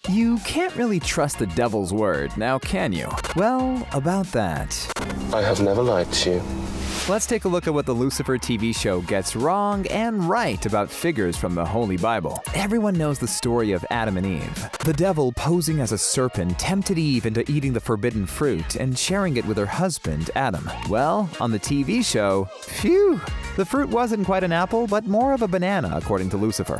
You can't really trust the devil's word, now can you? Well, about that. I have never lied to you. Let's take a look at what the Lucifer TV show gets wrong and right about figures from the Holy Bible. Everyone knows the story of Adam and Eve. The devil, posing as a serpent, tempted Eve into eating the forbidden fruit and sharing it with her husband, Adam. Well, on the TV show, phew, the fruit wasn't quite an apple, but more of a banana, according to Lucifer.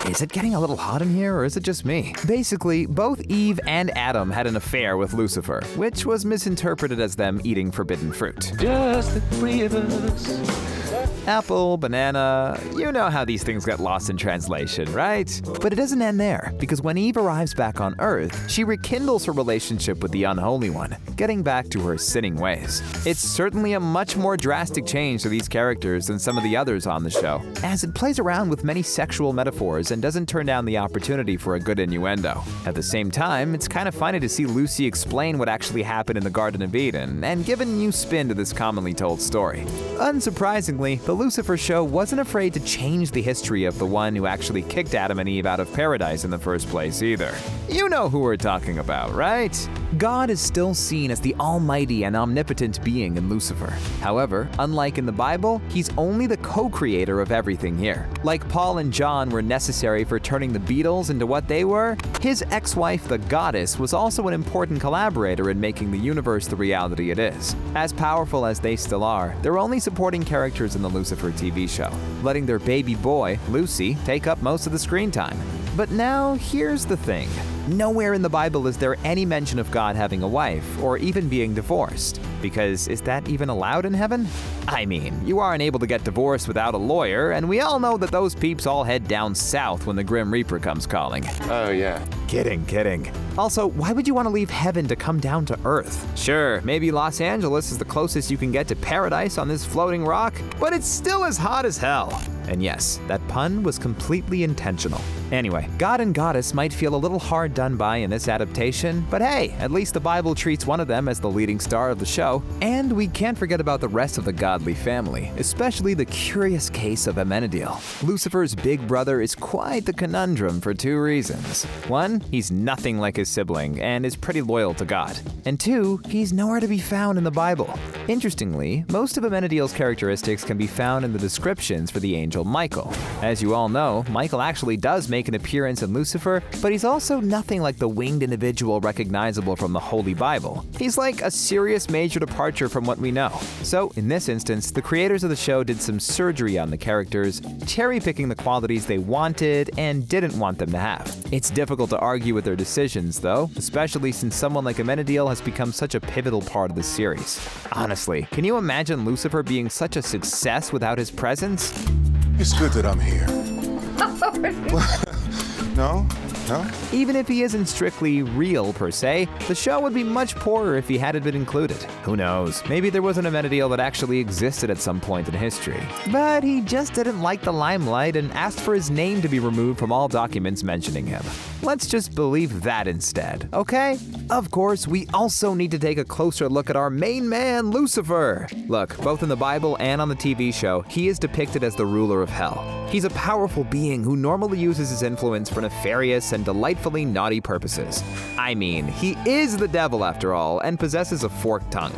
Is it getting a little hot in here, or is it just me? Basically, both Eve and Adam had an affair with Lucifer, which was misinterpreted as them eating forbidden fruit. Just the three of us. Apple, banana, you know how these things get lost in translation, right? But it doesn't end there, because when Eve arrives back on Earth, she rekindles her relationship with the unholy one, getting back to her sinning ways. It's certainly a much more drastic change to these characters than some of the others on the show, as it plays around with many sexual metaphors and doesn't turn down the opportunity for a good innuendo. At the same time, it's kind of funny to see Lucy explain what actually happened in the Garden of Eden and give a new spin to this commonly told story. Unsurprisingly, the Lucifer show wasn't afraid to change the history of the one who actually kicked Adam and Eve out of paradise in the first place either. You know who we're talking about, right? God is still seen as the almighty and omnipotent being in Lucifer. However, unlike in the Bible, he's only the co-creator of everything here. Like Paul and John were necessary for turning the Beatles into what they were, his ex-wife, the goddess, was also an important collaborator in making the universe the reality it is. As powerful as they still are, they're only supporting characters in the Lucifer TV show, letting their baby boy, Lucy, take up most of the screen time. But now, here's the thing. Nowhere in the Bible is there any mention of God having a wife, or even being divorced. Because is that even allowed in heaven? I mean, you aren't able to get divorced without a lawyer, and we all know that those peeps all head down south when the Grim Reaper comes calling. Oh, yeah. Kidding. Also, why would you want to leave heaven to come down to Earth? Sure, maybe Los Angeles is the closest you can get to paradise on this floating rock, but it's still as hot as hell. And yes, that pun was completely intentional. Anyway, God and Goddess might feel a little hard done by in this adaptation, but hey, at least the Bible treats one of them as the leading star of the show. And we can't forget about the rest of the godly family, especially the curious case of Amendadiel. Lucifer's big brother is quite the conundrum for two reasons. One, he's nothing like his sibling and is pretty loyal to God. And two, he's nowhere to be found in the Bible. Interestingly, most of Amendadiel's characteristics can be found in the descriptions for the angel Michael. As you all know, Michael actually does make an appearance in Lucifer, but he's also nothing like the winged individual recognizable from the Holy Bible. He's like a serious major departure from what we know. So, in this instance, the creators of the show did some surgery on the characters, cherry-picking the qualities they wanted and didn't want them to have. It's difficult to argue with their decisions, though, especially since someone like Amendadiel has become such a pivotal part of the series. Honestly, can you imagine Lucifer being such a success without his presence? It's good that I'm here. No? Even if he isn't strictly real per se, the show would be much poorer if he hadn't been included. Who knows, maybe there was an Amendadiel that actually existed at some point in history. But he just didn't like the limelight and asked for his name to be removed from all documents mentioning him. Let's just believe that instead, okay? Of course, we also need to take a closer look at our main man, Lucifer. Look, both in the Bible and on the TV show, he is depicted as the ruler of hell. He's a powerful being who normally uses his influence for nefarious and delightfully naughty purposes. I mean, he is the devil after all, and possesses a forked tongue.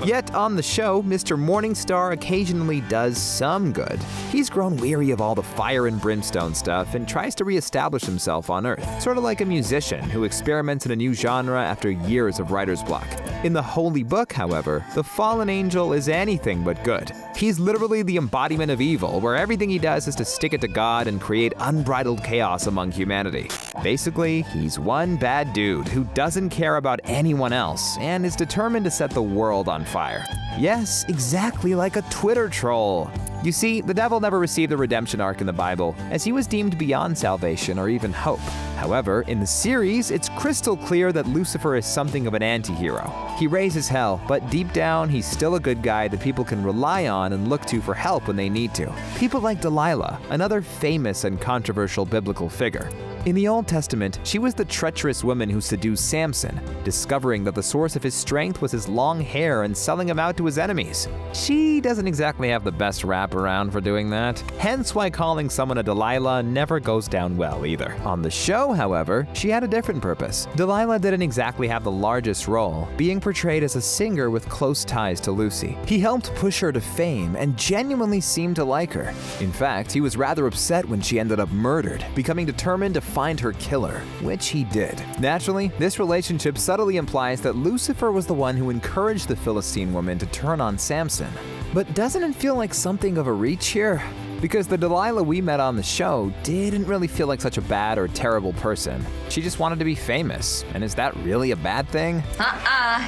Yet on the show, Mister Morningstar occasionally does some good. He's grown weary of all the fire and brimstone stuff and tries to reestablish himself on Earth, sort of like a musician who experiments in a new genre after years of writer's block. In the Holy Book, however, the fallen angel is anything but good. He's literally the embodiment of evil, where everything he does is to stick it to God and create unbridled chaos among humanity. Basically, he's one bad dude who doesn't care about anyone else and is determined to set the world on fire. Yes, exactly like a Twitter troll. You see, the devil never received a redemption arc in the Bible, as he was deemed beyond salvation or even hope. However, in the series, it's crystal clear that Lucifer is something of an anti-hero. He raises hell, but deep down, he's still a good guy that people can rely on and look to for help when they need to. People like DELILAH, another famous and controversial biblical figure. In the Old Testament, she was the treacherous woman who seduced Samson, discovering that the source of his strength was his long hair and selling him out to his enemies. She doesn't exactly have the best rap around for doing that, hence why calling someone a Delilah never goes down well either. On the show, however, she had a different purpose. Delilah didn't exactly have the largest role, being portrayed as a singer with close ties to Lucy. He helped push her to fame and genuinely seemed to like her. In fact, he was rather upset when she ended up murdered, becoming determined to find her killer, which he did. Naturally, this relationship subtly implies that Lucifer was the one who encouraged the Philistine woman to turn on Samson. But doesn't it feel like something of a reach here? Because the Delilah we met on the show didn't really feel like such a bad or terrible person. She just wanted to be famous, and is that really a bad thing?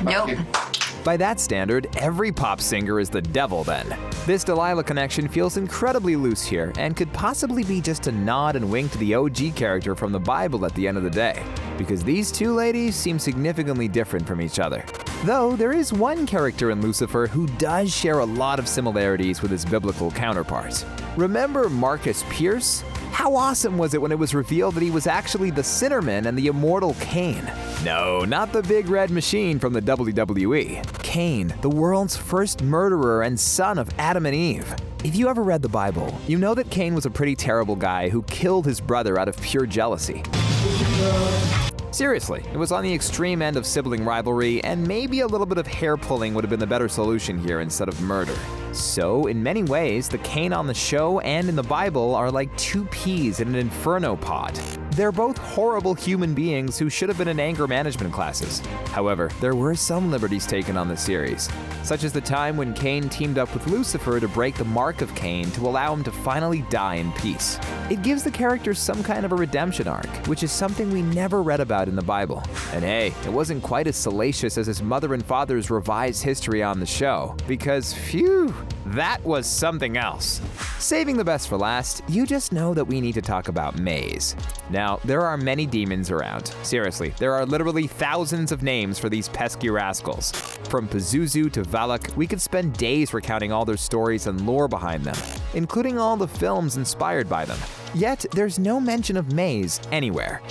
Nope. By that standard, every pop singer is the devil then. This Delilah connection feels incredibly loose here and could possibly be just a nod and wink to the OG character from the Bible at the end of the day, because these two ladies seem significantly different from each other. Though there is one character in Lucifer who does share a lot of similarities with his biblical counterparts. Remember Marcus Pierce? How awesome was it when it was revealed that he was actually the Sinnerman and the immortal Cain? No, not the big red machine from the WWE. Cain, the world's first murderer and son of Adam and Eve. If you ever read the Bible, you know that Cain was a pretty terrible guy who killed his brother out of pure jealousy. Seriously, it was on the extreme end of sibling rivalry, and maybe a little bit of hair pulling would have been the better solution here instead of murder. So, in many ways, the Cain on the show and in the Bible are like two peas in an inferno pot. They're both horrible human beings who should have been in anger management classes. However, there were some liberties taken on the series, such as the time when Cain teamed up with Lucifer to break the mark of Cain to allow him to finally die in peace. It gives the character some kind of a redemption arc, which is something we never read about in the Bible. And hey, it wasn't quite as salacious as his mother and father's revised history on the show, because phew, that was something else. Saving the best for last, you just know that we need to talk about Maze. Now, there are many demons around. Seriously, there are literally thousands of names for these pesky rascals. From Pazuzu to Valak, we could spend days recounting all their stories and lore behind them, including all the films inspired by them. Yet, there's no mention of Maze anywhere.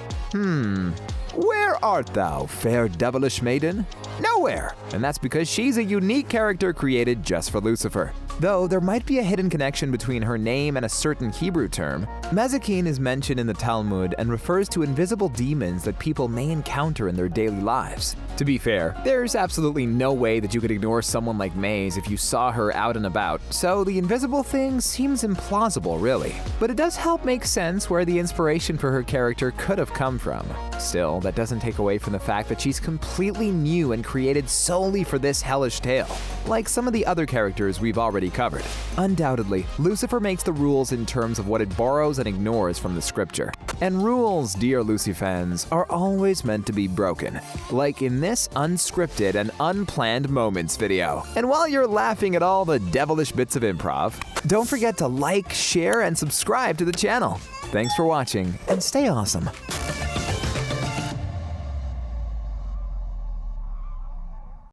Where art thou, fair devilish maiden? Nowhere! And that's because she's a unique character created just for Lucifer. Though there might be a hidden connection between her name and a certain Hebrew term, Mazikeen is mentioned in the Talmud and refers to invisible demons that people may encounter in their daily lives. To be fair, there's absolutely no way that you could ignore someone like Maze if you saw her out and about, so the invisible thing seems implausible, really. But it does help make sense where the inspiration for her character could have come from. Still, that doesn't take away from the fact that she's completely new and created solely for this hellish tale, like some of the other characters we've already covered. Undoubtedly, Lucifer makes the rules in terms of what it borrows and ignores from the scripture. And rules, dear Lucifans, are always meant to be broken, like in this unscripted and unplanned moments video. And while you're laughing at all the devilish bits of improv, don't forget to like, share, and subscribe to the channel. Thanks for watching, and stay awesome.